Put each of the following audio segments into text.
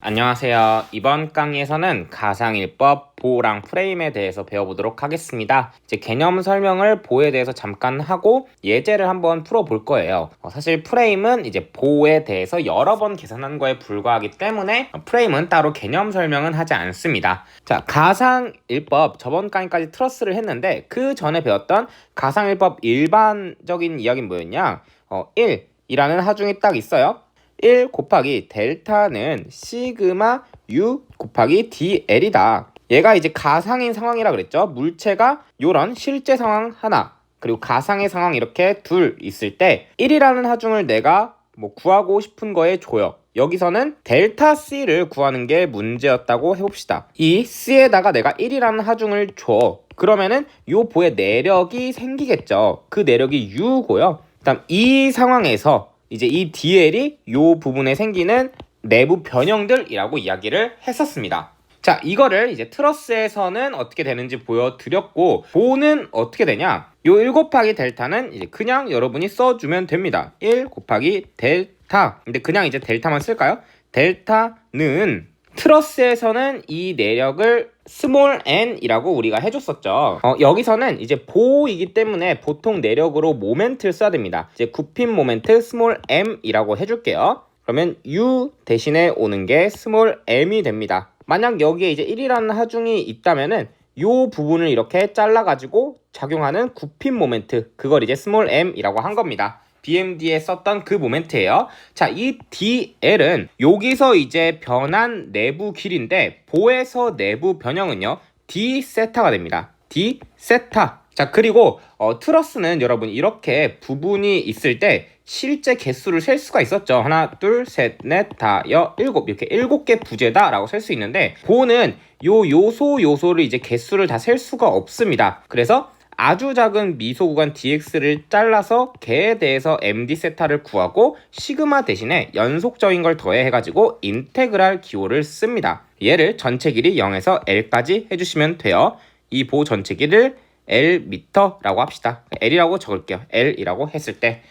안녕하세요. 이번 강의에서는 가상일법, 보랑 프레임에 대해서 배워보도록 하겠습니다. 이제 개념 설명을 보에 대해서 잠깐 하고 예제를 한번 풀어볼 거예요. 사실 프레임은 이제 보에 대해서 여러 번 계산한 거에 불과하기 때문에 프레임은 따로 개념 설명은 하지 않습니다. 자, 가상일법 저번 강의까지 트러스를 했는데 그 전에 배웠던 가상일법 일반적인 이야기는 뭐였냐? 1이라는 하중이 딱 있어요. 1 곱하기 델타는 시그마 U 곱하기 DL이다. 얘가 이제 가상인 상황이라 그랬죠. 물체가 요런 실제 상황 하나, 그리고 가상의 상황 이렇게 둘 있을 때 1이라는 하중을 내가 구하고 싶은 거에 줘요. 여기서는 델타 C를 구하는 게 문제였다고 해봅시다. 이 C에다가 내가 1이라는 하중을 줘. 그러면은 요 보의 내력이 생기겠죠. 그 내력이 U고요. 그다음 이 상황에서 이제 이 DL이 요 부분에 생기는 내부 변형들이라고 이야기를 했었습니다. 자, 이거를 이제 트러스에서는 어떻게 되는지 보여드렸고, 보는 어떻게 되냐? 요 1 곱하기 델타는 이제 그냥 여러분이 써주면 됩니다. 1 곱하기 델타. 근데 그냥 이제 델타만 쓸까요? 델타는 트러스에서는 이 내력을 스몰 n이라고 우리가 해줬었죠. 여기서는 이제 보이기 때문에 보통 내력으로 모멘트를 써야 됩니다. 이제 굽힌 모멘트 스몰 m이라고 해줄게요. 그러면 u 대신에 오는 게 스몰 m이 됩니다. 만약 여기에 이제 1이라는 하중이 있다면은 요 부분을 이렇게 잘라가지고 작용하는 굽힌 모멘트, 그걸 이제 스몰 m이라고 한 겁니다. BMD에 썼던 그 모멘트예요. 자, 이 DL은 여기서 이제 변한 내부 길인데 보에서 내부 변형은요 D 세타가 됩니다. D 세타. 자, 그리고 트러스는 여러분 이렇게 부분이 있을 때 실제 개수를 셀 수가 있었죠. 하나, 둘, 셋, 넷, 다, 여, 일곱. 이렇게 7개 부재다 라고 셀 수 있는데 보는 요 요소를 이제 개수를 다 셀 수가 없습니다. 그래서 아주 작은 미소 구간 dx를 잘라서 걔에 대해서 md 세타를 구하고 시그마 대신에 연속적인 걸 더해 해가지고 인테그랄 기호를 씁니다. 얘를 전체 길이 0에서 l까지 해주시면 돼요. 이 보 전체 길을 l미터라고 합시다. l이라고 적을게요. l이라고 했을 때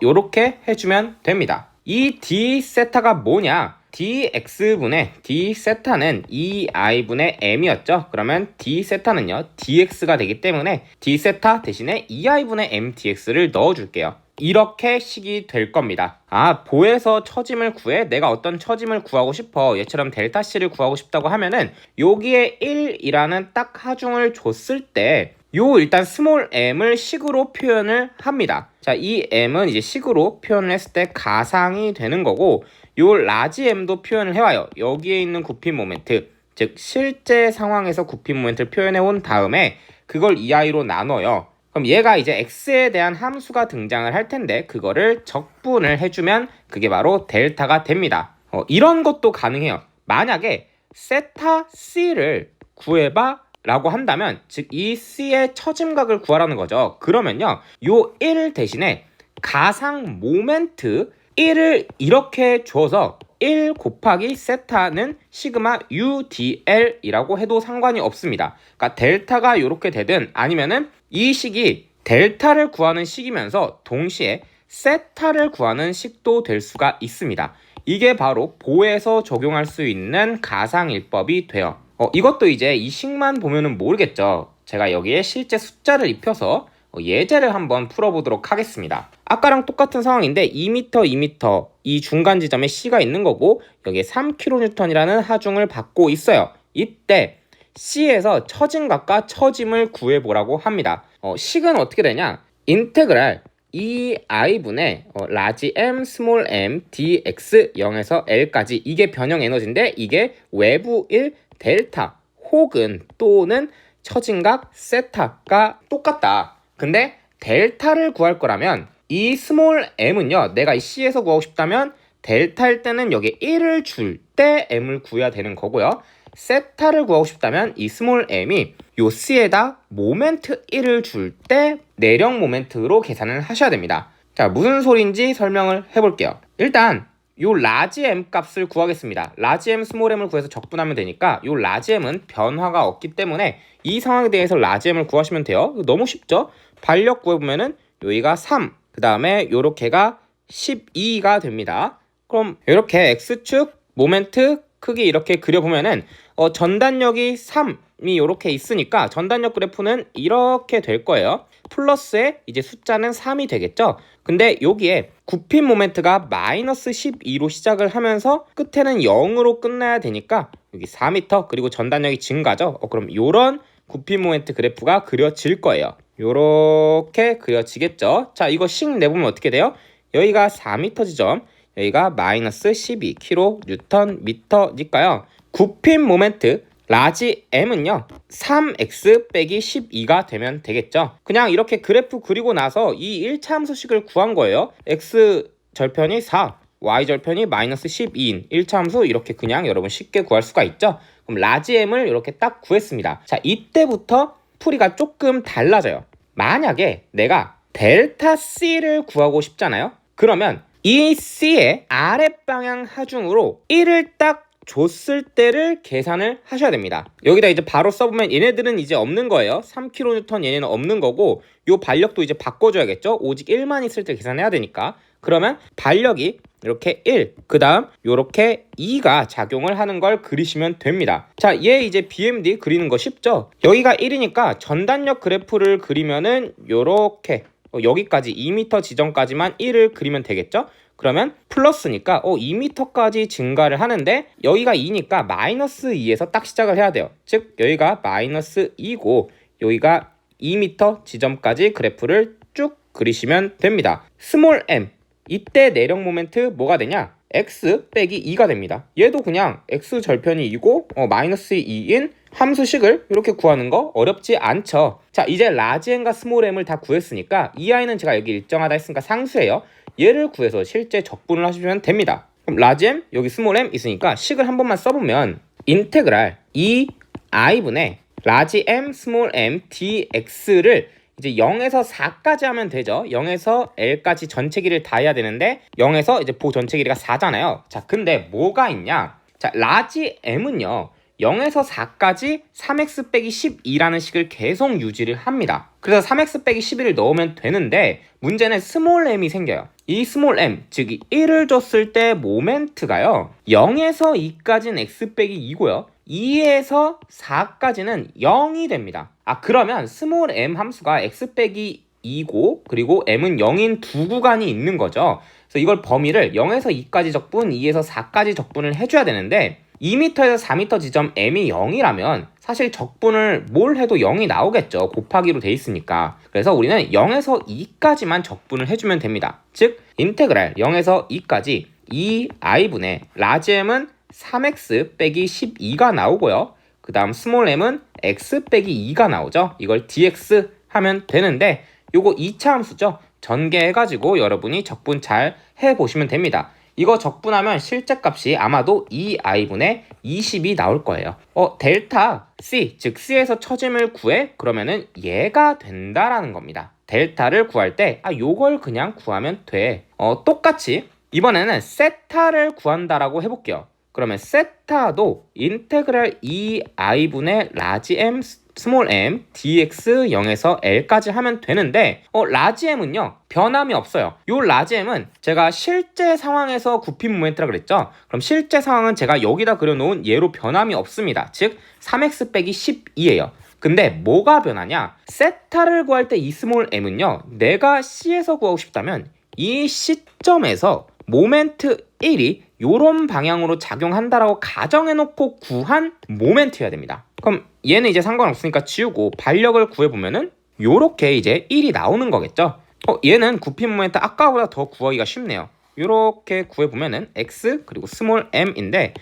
요렇게 해주면 됩니다. 이 d 세타가 뭐냐? dx분의 d 세타는 2i분의 m이었죠. 그러면 d 세타는요 dx가 되기 때문에 d 세타 대신에 2i분의 m dx를 넣어줄게요. 이렇게 식이 될 겁니다. 보에서 처짐을 구해. 내가 어떤 처짐을 구하고 싶어. 얘처럼 델타 C를 구하고 싶다고 하면은 여기에 1이라는 딱 하중을 줬을 때 요 일단 스몰 m을 식으로 표현을 합니다. 자, 이 m은 이제 식으로 표현을 했을 때 가상이 되는 거고, 요 라지 m도 표현을 해와요. 여기에 있는 굽힌 모멘트, 즉 실제 상황에서 굽힌 모멘트를 표현해 온 다음에 그걸 2i로 나눠요. 그럼 얘가 이제 x에 대한 함수가 등장을 할 텐데 그거를 적분을 해주면 그게 바로 델타가 됩니다. 이런 것도 가능해요. 만약에 세타 c를 구해봐 라고 한다면, 즉 이 C의 처짐각을 구하라는 거죠. 그러면요, 요 1 대신에 가상 모멘트 1을 이렇게 줘서 1 곱하기 세타는 시그마 UDL이라고 해도 상관이 없습니다. 그러니까 델타가 이렇게 되든 아니면은 이 식이 델타를 구하는 식이면서 동시에 세타를 구하는 식도 될 수가 있습니다. 이게 바로 보에서 적용할 수 있는 가상일법이 돼요. 이것도 이제 이 식만 보면은 모르겠죠. 제가 여기에 실제 숫자를 입혀서 예제를 한번 풀어보도록 하겠습니다. 아까랑 똑같은 상황인데 2m, 2m 이 중간 지점에 C가 있는 거고 여기에 3kN이라는 하중을 받고 있어요. 이때 C에서 처짐각과 처짐을 구해보라고 합니다. 식은 어떻게 되냐? 인테그랄 2i분의 라지 m 스몰 m dx 0에서 l까지, 이게 변형 에너지인데 이게 외부 1 델타 혹은 또는 처짐각 세타가 똑같다. 근데 델타를 구할 거라면 이 스몰 m은요, 내가 이 C에서 구하고 싶다면 델타일 때는 여기 1을 줄 때 m을 구해야 되는 거고요. 세타를 구하고 싶다면 이 스몰 m이 요 C에다 모멘트 1을 줄 때 내력 모멘트로 계산을 하셔야 됩니다. 자, 무슨 소리인지 설명을 해볼게요. 일단 요 라지 m 값을 구하겠습니다. 라지 m 스몰 m을 구해서 적분하면 되니까 요 라지 m은 변화가 없기 때문에 이 상황에 대해서 라지 m을 구하시면 돼요. 너무 쉽죠? 반력 구해보면은 여기가 3, 그 다음에 요렇게가 12가 됩니다. 그럼 이렇게 x축 모멘트 크게 이렇게 그려보면은 전단력이 3이 이렇게 있으니까 전단력 그래프는 이렇게 될 거예요. 플러스에 이제 숫자는 3이 되겠죠. 근데 여기에 굽힌 모멘트가 마이너스 12로 시작을 하면서 끝에는 0으로 끝나야 되니까 여기 4m 그리고 전단력이 증가죠. 그럼 요런 굽힌 모멘트 그래프가 그려질 거예요. 요렇게 그려지겠죠. 자, 이거 식 내보면 어떻게 돼요? 여기가 4m 지점, 여기가 마이너스 12kNm/m니까요. 굽힌 모멘트 라지 m은요 3x 빼기 12가 되면 되겠죠. 그냥 이렇게 그래프 그리고 나서 이 1차 함수식을 구한 거예요. x 절편이 4, y 절편이 마이너스 12인 1차 함수 이렇게 그냥 여러분 쉽게 구할 수가 있죠. 그럼 라지 m을 이렇게 딱 구했습니다. 자, 이때부터 풀이가 조금 달라져요. 만약에 내가 델타 c를 구하고 싶잖아요. 그러면 이 c의 아랫방향 하중으로 1을 딱 줬을 때를 계산을 하셔야 됩니다. 여기다 이제 바로 써보면 얘네들은 이제 없는 거예요. 3kN 얘네는 없는 거고 요 반력도 이제 바꿔줘야겠죠. 오직 1만 있을 때 계산해야 되니까. 그러면 반력이 이렇게 1, 그 다음 요렇게 2가 작용을 하는 걸 그리시면 됩니다. 자, 얘 이제 BMD 그리는 거 쉽죠? 여기가 1이니까 전단력 그래프를 그리면은 요렇게 여기까지 2m 지점까지만 1을 그리면 되겠죠? 그러면 플러스니까 2m까지 증가를 하는데 여기가 2니까 마이너스 2에서 딱 시작을 해야 돼요. 즉 여기가 마이너스 2고 여기가 2m 지점까지 그래프를 쭉 그리시면 됩니다. 스몰 m 이때 내력 모멘트 뭐가 되냐? x 빼기 2가 됩니다. 얘도 그냥 x 절편이 2고 마이너스 2인 함수식을 이렇게 구하는 거 어렵지 않죠. 자, 이제 라지 m과 스몰 m을 다 구했으니까 이 i는 제가 여기 일정하다 했으니까 상수예요. 얘를 구해서 실제 적분을 하시면 됩니다. 그럼 라지 m 여기 스몰 m 있으니까 식을 한 번만 써보면 인테그랄 2i분의 라지 m 스몰 m dx를 이제 0에서 4까지 하면 되죠. 0에서 L까지 전체 길이를 다 해야 되는데 0에서 이제 보 전체 길이가 4잖아요. 자, 근데 뭐가 있냐? 자, 라지 m은요 0에서 4까지 3x 빼기 12라는 식을 계속 유지를 합니다. 그래서 3x 빼기 12를 넣으면 되는데 문제는 스몰 m이 생겨요. 이 스몰 m, 즉 1을 줬을 때 모멘트가요 0에서 2까지는 x 빼기 2고요 2에서 4까지는 0이 됩니다. 그러면 스몰 m 함수가 x 빼기 2고 그리고 m은 0인 두 구간이 있는 거죠. 그래서 이걸 범위를 0에서 2까지 적분, 2에서 4까지 적분을 해줘야 되는데 2m에서 4m 지점 m이 0이라면 사실 적분을 뭘 해도 0이 나오겠죠. 곱하기로 돼 있으니까. 그래서 우리는 0에서 2까지만 적분을 해주면 됩니다. 즉 인테그랄 0에서 2까지 2i분의 라지 m은 3x 빼기 12가 나오고요. 그 다음 스몰 m은 x 빼기 2가 나오죠. 이걸 dx 하면 되는데 요거 2차 함수죠. 전개해가지고 여러분이 적분 잘 해보시면 됩니다. 이거 적분하면 실제 값이 아마도 2i분의 20이 나올 거예요. 델타 c, 즉 c에서 처짐을 구해? 그러면은 얘가 된다라는 겁니다. 델타를 구할 때 요걸 그냥 구하면 돼. 똑같이 이번에는 세타를 구한다라고 해볼게요. 그러면 세타도 인테그랄 2i분의 라지 m 스몰 m dx 0에서 l까지 하면 되는데 라지 m은요 변함이 없어요. 요 라지 m은 제가 실제 상황에서 굽힌 모멘트라 그랬죠. 그럼 실제 상황은 제가 여기다 그려놓은 얘로 변함이 없습니다. 즉 3x 빼기 12예요. 근데 뭐가 변하냐? 세타를 구할 때 이 스몰 m은요 내가 c에서 구하고 싶다면 이 시점에서 모멘트 1이 요런 방향으로 작용한다라고 가정해놓고 구한 모멘트여야 됩니다. 그럼 얘는 이제 상관없으니까 지우고 반력을 구해보면은 요렇게 이제 1이 나오는 거겠죠. 얘는 굽힌 모멘트 아까보다 더 구하기가 쉽네요. 요렇게 구해보면은 x 그리고 스몰 m인데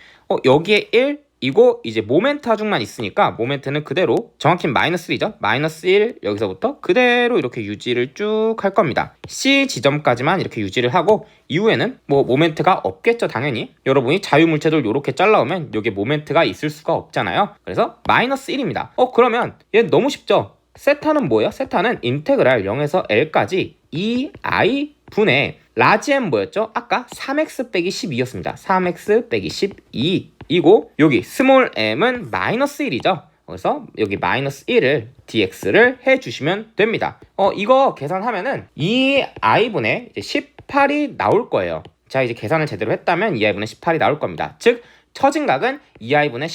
여기에 1 이거 이제 모멘트 하중만 있으니까 모멘트는 그대로 정확히 마이너스 1이죠. 마이너스 1 여기서부터 그대로 이렇게 유지를 쭉 할 겁니다. C 지점까지만 이렇게 유지를 하고 이후에는 뭐 모멘트가 없겠죠. 당연히 여러분이 자유물체들 이렇게 잘라오면 여기에 모멘트가 있을 수가 없잖아요. 그래서 마이너스 1입니다. 그러면 얘 너무 쉽죠. 세타는 뭐예요? 세타는 인테그랄 0에서 L까지 2i 분의 라지 m 뭐였죠? 아까 3x 빼기 12였습니다. 3x 빼기 12 이고 여기 스몰 m은 마이너스 1이죠. 그래서 여기 마이너스 1을 dx를 해주시면 됩니다. 이거 계산하면은 2i분의 18이 나올 거예요. 자, 이제 계산을 제대로 했다면 2i분의 18이 나올 겁니다. 즉 처진각은 2i분의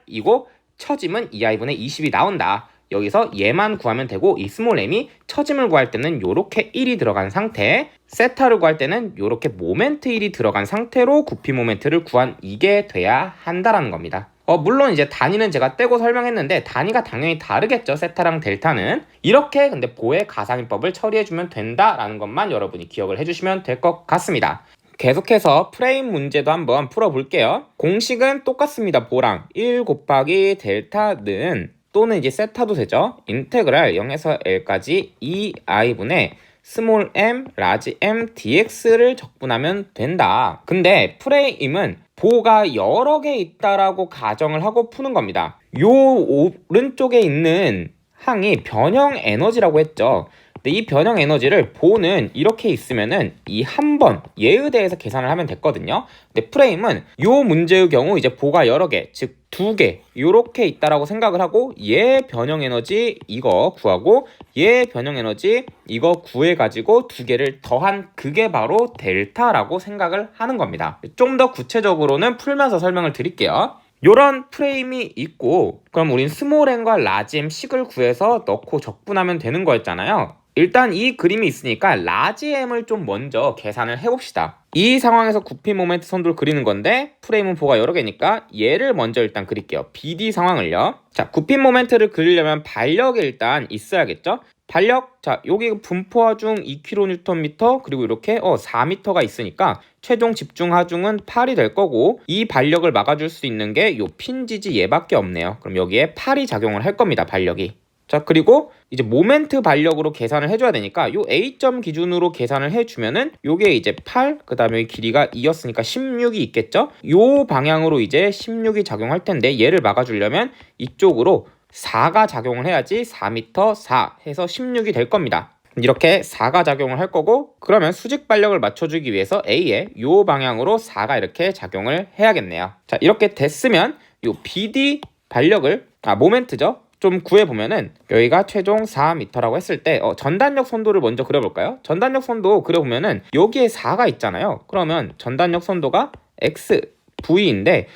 18이고 처짐은 2i분의 20이 나온다. 여기서 얘만 구하면 되고 이 스몰 m이 처짐을 구할 때는 요렇게 1이 들어간 상태, 세타를 구할 때는 요렇게 모멘트 1이 들어간 상태로 구피 모멘트를 구한 이게 돼야 한다라는 겁니다. 물론 이제 단위는 제가 떼고 설명했는데 단위가 당연히 다르겠죠. 세타랑 델타는. 이렇게 근데 보의 가상인법을 처리해주면 된다라는 것만 여러분이 기억을 해주시면 될 것 같습니다. 계속해서 프레임 문제도 한번 풀어볼게요. 공식은 똑같습니다. 보랑 1 곱하기 델타는 또는 이제 세타도 되죠. 인테그랄 0에서 L까지 2i분의 스몰 m, 라지 m dx를 적분하면 된다. 근데 프레임은 보가 여러 개 있다라고 가정을 하고 푸는 겁니다. 요 오른쪽에 있는 항이 변형 에너지라고 했죠. 근데 이 변형 에너지를 보는 이렇게 있으면은 이 한 번 얘에 대해서 계산을 하면 됐거든요. 근데 프레임은 요 문제의 경우 이제 보가 여러 개, 즉 두 개 요렇게 있다라고 생각을 하고 얘 변형 에너지 이거 구하고 얘 변형 에너지 이거 구해가지고 두 개를 더한 그게 바로 델타라고 생각을 하는 겁니다. 좀 더 구체적으로는 풀면서 설명을 드릴게요. 요런 프레임이 있고 그럼 우린 스몰 m과 라지 m 식을 구해서 넣고 적분하면 되는 거였잖아요. 일단 이 그림이 있으니까 라지 m을 좀 먼저 계산을 해봅시다. 이 상황에서 구피 모멘트 선도를 그리는 건데 프레임은 보가 여러 개니까 얘를 먼저 일단 그릴게요. BD 상황을요. 자, 구피 모멘트를 그리려면 반력이 일단 있어야겠죠? 반력, 자 여기 분포 하중 2kN 그리고 이렇게 4m가 있으니까 최종 집중 하중은 8이 될 거고 이 반력을 막아줄 수 있는 게 요 핀지지 얘밖에 없네요. 그럼 여기에 8이 작용을 할 겁니다. 반력이. 자 그리고 이제 모멘트 반력으로 계산을 해줘야 되니까 요 A점 기준으로 계산을 해주면은 요게 이제 8, 그 다음에 길이가 2였으니까 16이 있겠죠? 요 방향으로 이제 16이 작용할 텐데 얘를 막아주려면 이쪽으로 4가 작용을 해야지 4m 4 해서 16이 될 겁니다. 이렇게 4가 작용을 할 거고 그러면 수직 반력을 맞춰주기 위해서 A에 요 방향으로 4가 이렇게 작용을 해야겠네요. 자 이렇게 됐으면 요 BD 반력을 모멘트죠. 좀 구해보면은 여기가 최종 4m라고 했을 때 전단력 선도를 먼저 그려볼까요? 전단력 선도 그려보면은 여기에 4가 있잖아요. 그러면 전단력 선도가 x V인데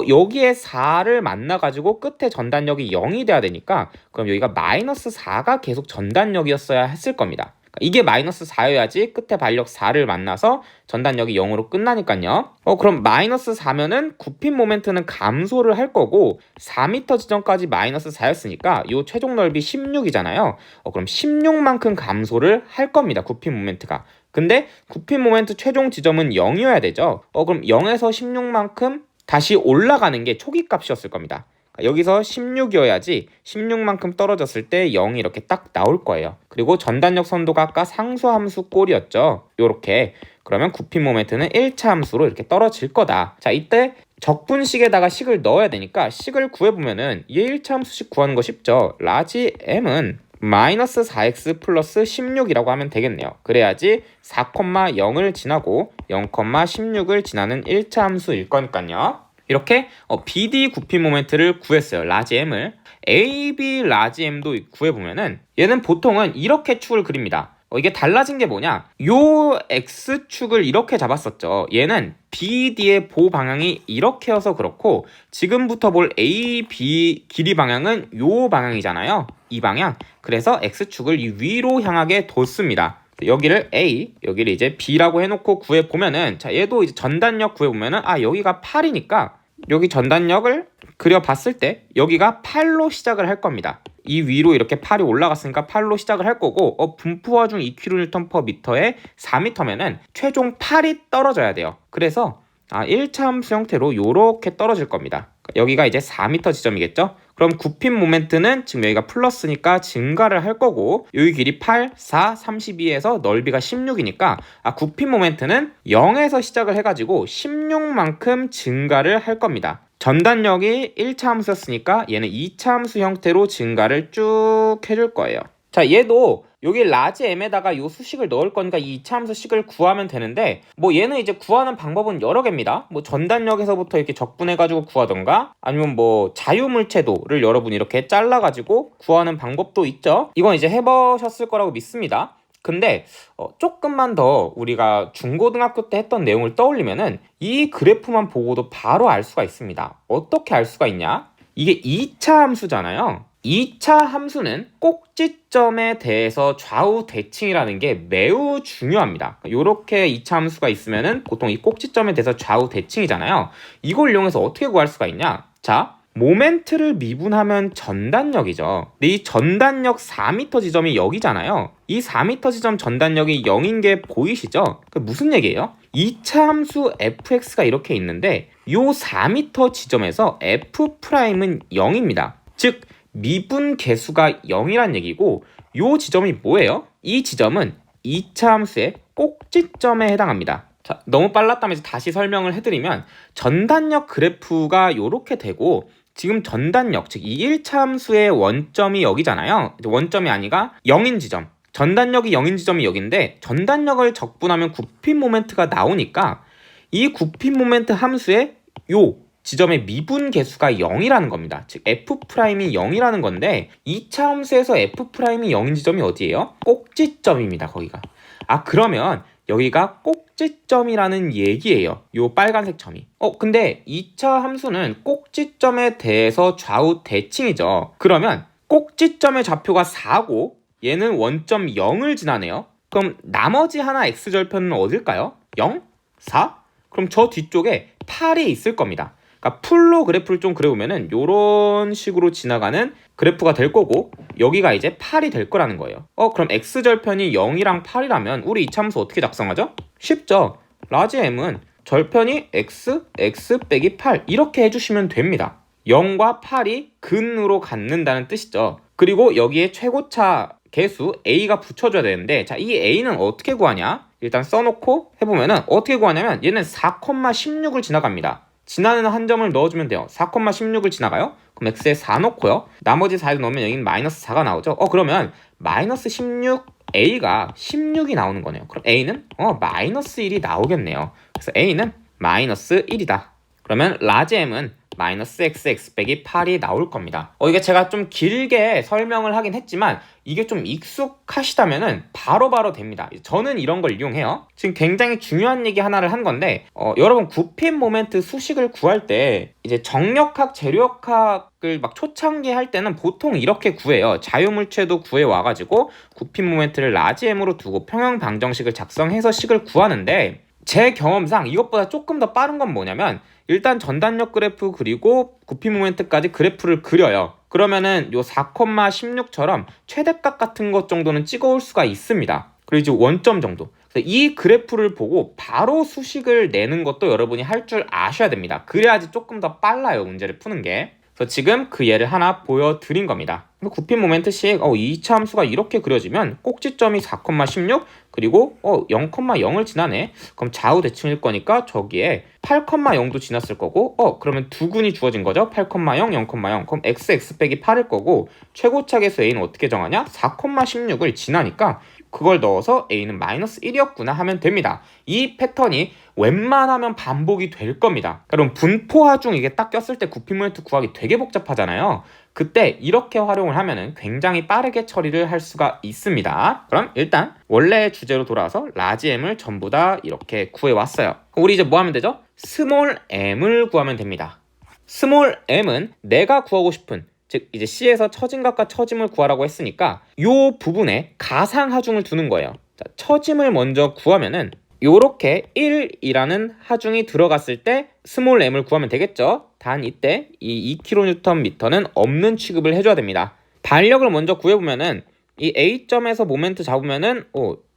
여기에 4를 만나가지고 끝에 전단력이 0이 돼야 되니까 그럼 여기가 마이너스 4가 계속 전단력이었어야 했을 겁니다. 이게 마이너스 4여야지 끝에 반력 4를 만나서 전단력이 0으로 끝나니까요. 그럼 마이너스 4면은 굽힌 모멘트는 감소를 할 거고 4m 지점까지 마이너스 4였으니까 요 최종 넓이 16이잖아요. 그럼 16만큼 감소를 할 겁니다. 굽힌 모멘트가. 근데 굽힌 모멘트 최종 지점은 0이어야 되죠. 그럼 0에서 16만큼 다시 올라가는 게 초기 값이었을 겁니다. 여기서 16이어야지 16만큼 떨어졌을 때 0이 이렇게 딱 나올 거예요. 그리고 전단력 선도가 아까 상수함수 꼴이었죠. 요렇게. 그러면 굽힌 모멘트는 1차 함수로 이렇게 떨어질 거다. 자, 이때 적분식에다가 식을 넣어야 되니까 식을 구해보면은 얘 1차 함수식 구하는 거 쉽죠. 라지 m은 마이너스 4x 플러스 16이라고 하면 되겠네요. 그래야지 4,0을 지나고 0,16을 지나는 1차 함수일 거니까요. 이렇게 BD 굽힌 모멘트를 구했어요. 라지 m을. AB 라지 m도 구해보면은 얘는 보통은 이렇게 축을 그립니다. 이게 달라진 게 뭐냐? 요 X축을 이렇게 잡았었죠. 얘는 BD의 보 방향이 이렇게여서 그렇고 지금부터 볼 AB 길이 방향은 요 방향이잖아요. 이 방향. 그래서 X축을 이 위로 향하게 뒀습니다. 여기를 A, 여기를 이제 B라고 해놓고 구해보면은 자 얘도 이제 전단력 구해보면은 여기가 8이니까 여기 전단력을 그려봤을 때 여기가 8로 시작을 할 겁니다. 이 위로 이렇게 8이 올라갔으니까 8로 시작을 할 거고 분포화 중 2kN/m에 4m면은 최종 8이 떨어져야 돼요. 그래서 1차 함수 형태로 요렇게 떨어질 겁니다. 여기가 이제 4m 지점이겠죠? 그럼 굽힌 모멘트는 지금 여기가 플러스니까 증가를 할 거고 여기 길이 8, 4, 32에서 넓이가 16이니까 굽힌 모멘트는 0에서 시작을 해가지고 16만큼 증가를 할 겁니다. 전단력이 1차 함수였으니까 얘는 2차 함수 형태로 증가를 쭉 해줄 거예요. 자, 얘도 여기 라지 m에다가 요 수식을 넣을 거니까 이 2차 함수 식을 구하면 되는데 얘는 이제 구하는 방법은 여러 개입니다. 전단력에서부터 이렇게 적분해가지고 구하던가 아니면 자유물체도를 여러분이 이렇게 잘라가지고 구하는 방법도 있죠. 이건 이제 해보셨을 거라고 믿습니다. 근데 조금만 더 우리가 중고등학교 때 했던 내용을 떠올리면은 이 그래프만 보고도 바로 알 수가 있습니다. 어떻게 알 수가 있냐? 이게 2차 함수잖아요. 2차 함수는 꼭지점에 대해서 좌우 대칭이라는 게 매우 중요합니다. 이렇게 2차 함수가 있으면은 보통 이 꼭지점에 대해서 좌우 대칭이잖아요. 이걸 이용해서 어떻게 구할 수가 있냐? 자, 모멘트를 미분하면 전단력이죠. 근데 이 전단력 4m 지점이 여기잖아요. 이 4m 지점 전단력이 0인 게 보이시죠? 그 무슨 얘기예요? 2차 함수 fx가 이렇게 있는데 이 4m 지점에서 f'은 0입니다. 즉 미분 계수가 0이란 얘기고 이 지점이 뭐예요? 이 지점은 2차 함수의 꼭지점에 해당합니다. 자, 너무 빨랐다면 다시 설명을 해드리면 전단력 그래프가 이렇게 되고 지금 전단력, 즉 이 1차 함수의 원점이 여기잖아요. 원점이 아니라 0인 지점. 전단력이 0인 지점이 여기인데 전단력을 적분하면 굽힌 모멘트가 나오니까 이 굽힌 모멘트 함수의 요 지점의 미분 계수가 0이라는 겁니다. 즉 f'이 0이라는 건데 2차 함수에서 f'이 0인 지점이 어디예요? 꼭지점입니다. 거기가. 그러면 여기가 꼭지점이라는 얘기예요. 요 빨간색 점이. 근데 2차 함수는 꼭지점에 대해서 좌우 대칭이죠. 그러면 꼭지점의 좌표가 4고 얘는 원점 0을 지나네요. 그럼 나머지 하나 x절편은 어딜까요? 0? 4? 그럼 저 뒤쪽에 8이 있을 겁니다. 그러니까 풀로 그래프를 좀 그려보면은 요런 식으로 지나가는 그래프가 될 거고 여기가 이제 8이 될 거라는 거예요. 그럼 x절편이 0이랑 8이라면 우리 이차함수 어떻게 작성하죠? 쉽죠? 라지 m은 절편이 x 빼기 8 이렇게 해주시면 됩니다. 0과 8이 근으로 갖는다는 뜻이죠. 그리고 여기에 최고차 개수 a가 붙여줘야 되는데 자, 이 a는 어떻게 구하냐? 일단 써놓고 해보면은 어떻게 구하냐면 얘는 4,16을 지나갑니다. 지나는 한 점을 넣어주면 돼요. 4,16을 지나가요? 그럼 x에 4 넣고요. 나머지 4를 넣으면 여기는 마이너스 4가 나오죠. 그러면 마이너스 16 a가 16이 나오는 거네요. 그럼 a는 마이너스 1이 나오겠네요. 그래서 a는 마이너스 1이다. 그러면 라지 m은 마이너스 x 빼기 8이 나올 겁니다. 이게 제가 좀 길게 설명을 하긴 했지만 이게 좀 익숙하시다면은 바로바로 됩니다. 저는 이런 걸 이용해요. 지금 굉장히 중요한 얘기 하나를 한 건데 여러분 굽힌 모멘트 수식을 구할 때 이제 정력학, 재료학을 막 초창기 할 때는 보통 이렇게 구해요. 자유물체도 구해 와가지고 굽힌 모멘트를 라지 m으로 두고 평형 방정식을 작성해서 식을 구하는데 제 경험상 이것보다 조금 더 빠른 건 뭐냐면 일단 전단력 그래프 그리고 굽힌 모멘트까지 그래프를 그려요. 그러면은 요 4,16처럼 최대값 같은 것 정도는 찍어올 수가 있습니다. 그리고 이제 원점 정도. 그래서 이 그래프를 보고 바로 수식을 내는 것도 여러분이 할 줄 아셔야 됩니다. 그래야지 조금 더 빨라요, 문제를 푸는 게. 그래서 지금 그 예를 하나 보여드린 겁니다. 굽힌 모멘트식 2차 함수가 이렇게 그려지면 꼭지점이 4,16 그리고 0,0을 지나네. 그럼 좌우 대칭일 거니까 저기에 8,0도 지났을 거고 그러면 두 군이 주어진 거죠. 8,0, 0,0 그럼 x 빼기 8일 거고 최고차 개수 a는 어떻게 정하냐? 4,16을 지나니까 그걸 넣어서 a는 마이너스 1이었구나 하면 됩니다. 이 패턴이 웬만하면 반복이 될 겁니다. 그럼 분포하중 이게 딱 꼈을 때 굽힌 모멘트 구하기 되게 복잡하잖아요. 그때 이렇게 활용을 하면은 굉장히 빠르게 처리를 할 수가 있습니다. 그럼 일단 원래 주제로 돌아와서 라지 m을 전부 다 이렇게 구해왔어요. 우리 이제 뭐 하면 되죠? 스몰 m을 구하면 됩니다. 스몰 m은 내가 구하고 싶은 즉 이제 C에서 처짐값과 처짐을 구하라고 했으니까 이 부분에 가상하중을 두는 거예요. 자, 처짐을 먼저 구하면은 요렇게 1이라는 하중이 들어갔을 때 스몰 m을 구하면 되겠죠. 단 이때 이 2kNm는 없는 취급을 해줘야 됩니다. 반력을 먼저 구해보면은 이 A점에서 모멘트 잡으면은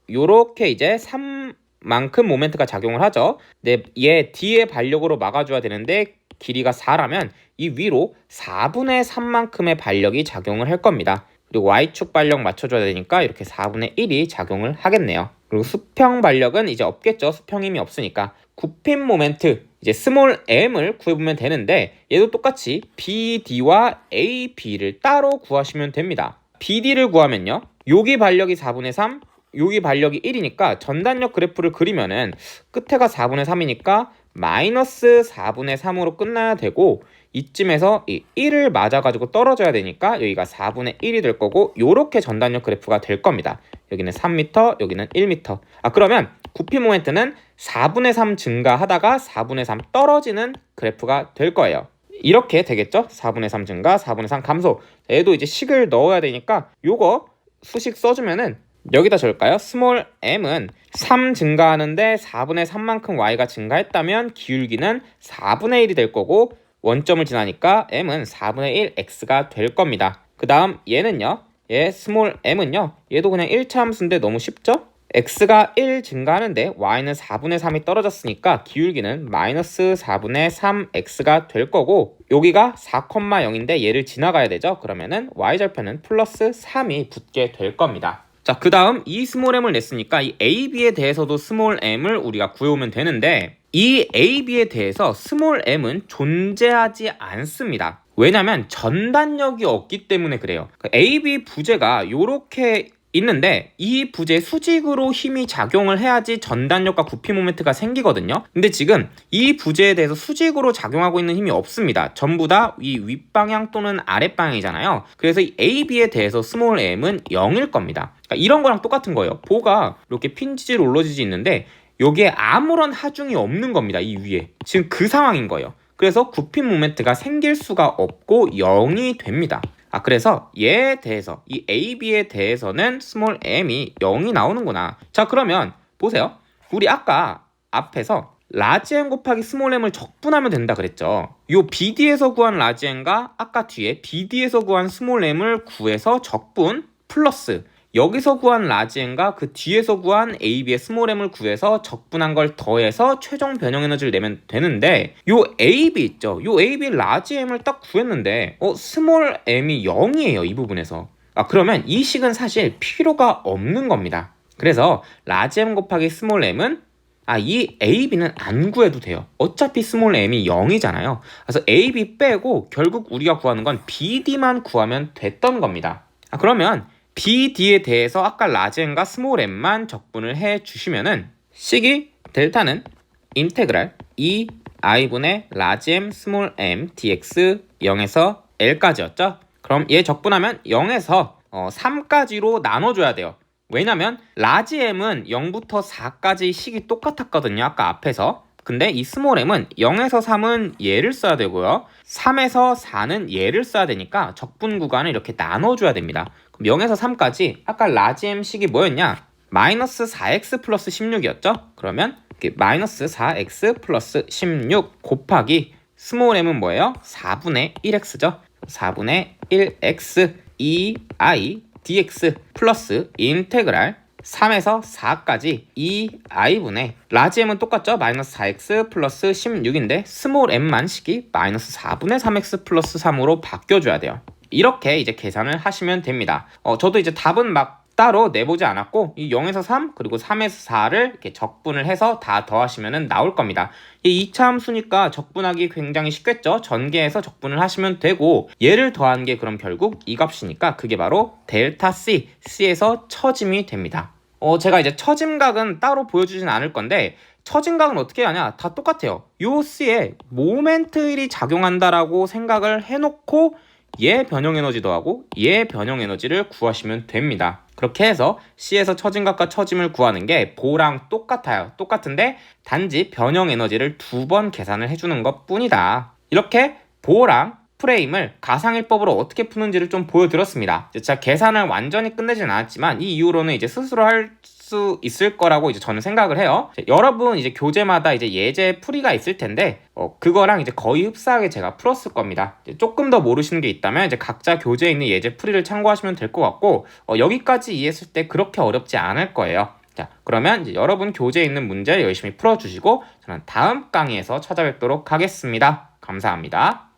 요렇게 이제 3만큼 모멘트가 작용을 하죠. 근데 얘 D의 반력으로 막아줘야 되는데 길이가 4라면 이 위로 4분의 3만큼의 반력이 작용을 할 겁니다. 그리고 Y축 반력 맞춰줘야 되니까 이렇게 4분의 1이 작용을 하겠네요. 그리고 수평 반력은 이제 없겠죠. 수평 힘이 없으니까. 굽힌 모멘트 이제 스몰 m을 구해보면 되는데 얘도 똑같이 BD와 AB를 따로 구하시면 됩니다. BD를 구하면요. 여기 반력이 4분의 3, 여기 반력이 1이니까 전단력 그래프를 그리면은 끝에가 4분의 3이니까 마이너스 4분의 3으로 끝나야 되고 이쯤에서 이 1을 맞아가지고 떨어져야 되니까 여기가 4분의 1이 될 거고 요렇게 전단력 그래프가 될 겁니다. 여기는 3m, 여기는 1m. 그러면 구피 모멘트는 4분의 3 증가하다가 4분의 3 떨어지는 그래프가 될 거예요. 이렇게 되겠죠? 4분의 3 증가, 4분의 3 감소. 얘도 이제 식을 넣어야 되니까 요거 수식 써주면은 여기다 적을까요? 스몰 m은 3 증가하는데 4분의 3만큼 y가 증가했다면 기울기는 4분의 1이 될 거고 원점을 지나니까 m은 4분의 1 x가 될 겁니다. 그 다음 얘는요. 얘 스몰 m은요. 얘도 그냥 1차 함수인데 너무 쉽죠? x가 1 증가하는데 y는 4분의 3이 떨어졌으니까 기울기는 마이너스 4분의 3x가 될 거고 여기가 4,0인데 얘를 지나가야 되죠? 그러면은 y절편은 플러스 3이 붙게 될 겁니다. 자, 그 다음 이 스몰 m을 냈으니까 이 AB에 대해서도 스몰 m을 우리가 구해오면 되는데 이 AB에 대해서 스몰 m은 존재하지 않습니다. 왜냐면 전단력이 없기 때문에 그래요. AB 부재가 이렇게 있는데 이 부재 수직으로 힘이 작용을 해야지 전단력과 구피 모멘트가 생기거든요. 근데 지금 이 부재에 대해서 수직으로 작용하고 있는 힘이 없습니다. 전부 다 이 윗방향 또는 아랫방향이잖아요. 그래서 이 AB에 대해서 스몰 m은 0일 겁니다. 그러니까 이런 거랑 똑같은 거예요. 보가 이렇게 핀지지 롤러지지 있는데 여기에 아무런 하중이 없는 겁니다. 이 위에. 지금 그 상황인 거예요. 그래서 구피 모멘트가 생길 수가 없고 0이 됩니다. 그래서 얘에 대해서 이 AB에 대해서는 스몰 m이 0이 나오는구나. 자, 그러면 보세요. 우리 아까 앞에서 라지 m 곱하기 스몰 m을 적분하면 된다 그랬죠. 요 BD에서 구한 라지 m과 아까 뒤에 BD에서 구한 스몰 m을 구해서 적분 플러스 여기서 구한 라지 m과 그 뒤에서 구한 AB의 스몰 m을 구해서 적분한 걸 더해서 최종 변형 에너지를 내면 되는데 요 AB 있죠. 요 AB 라지 m을 딱 구했는데 스몰 m이 0이에요. 이 부분에서. 그러면 이 식은 사실 필요가 없는 겁니다. 그래서 라지 m 곱하기 스몰 m은 이 AB는 안 구해도 돼요. 어차피 스몰 m이 0이잖아요. 그래서 AB 빼고 결국 우리가 구하는 건 BD만 구하면 됐던 겁니다. 그러면 BD에 대해서 아까 라지 m과 스몰 m만 적분을 해 주시면은 식이 델타는 인테그랄 2i분의 라지 m 스몰 m dx 0에서 l까지였죠. 그럼 얘 적분하면 0에서 3까지로 나눠줘야 돼요. 왜냐면 라지 m은 0부터 4까지 식이 똑같았거든요. 아까 앞에서. 근데 이 스몰 m은 0에서 3은 얘를 써야 되고요. 3에서 4는 얘를 써야 되니까 적분 구간을 이렇게 나눠줘야 됩니다. 그럼 0에서 3까지 아까 라지 m 식이 뭐였냐? 마이너스 4x 플러스 16이었죠? 그러면 마이너스 4x 플러스 16 곱하기 스몰 m은 뭐예요? 4분의 1x죠? 4분의 1x 2i dx 플러스 인테그랄 3에서 4까지 2i분의 라지 m은 똑같죠? 마이너스 4x 플러스 16인데 스몰 m만 식이 마이너스 4분의 3x 플러스 3으로 바뀌어줘야 돼요. 이렇게 이제 계산을 하시면 됩니다. 저도 이제 답은 막 따로 내보지 않았고 이 0에서 3 그리고 3에서 4를 이렇게 적분을 해서 다 더하시면 나올 겁니다. 이 2차 함수니까 적분하기 굉장히 쉽겠죠. 전개해서 적분을 하시면 되고 얘를 더한 게 그럼 결국 이 값이니까 그게 바로 델타 C, C에서 처짐이 됩니다. 제가 이제 처짐각은 따로 보여주진 않을 건데 처짐각은 어떻게 하냐? 다 똑같아요. 요 C에 모멘트일이 작용한다라고 생각을 해놓고 얘 변형 에너지 더하고 얘 변형 에너지를 구하시면 됩니다. 그렇게 해서 C에서 처짐각과 처짐을 구하는 게 보랑 똑같아요. 똑같은데 단지 변형 에너지를 2번 계산을 해주는 것 뿐이다. 이렇게 보랑 프레임을 가상일법으로 어떻게 푸는지를 좀 보여드렸습니다. 제가 계산을 완전히 끝내진 않았지만 이 이후로는 이제 스스로 할 수 있을 거라고 이제 저는 생각을 해요. 여러분 이제 교재마다 이제 예제 풀이가 있을 텐데 그거랑 이제 거의 흡사하게 제가 풀었을 겁니다. 조금 더 모르시는 게 있다면 이제 각자 교재에 있는 예제 풀이를 참고하시면 될 것 같고 여기까지 이해했을 때 그렇게 어렵지 않을 거예요. 자, 그러면 이제 여러분 교재에 있는 문제 열심히 풀어주시고 저는 다음 강의에서 찾아뵙도록 하겠습니다. 감사합니다.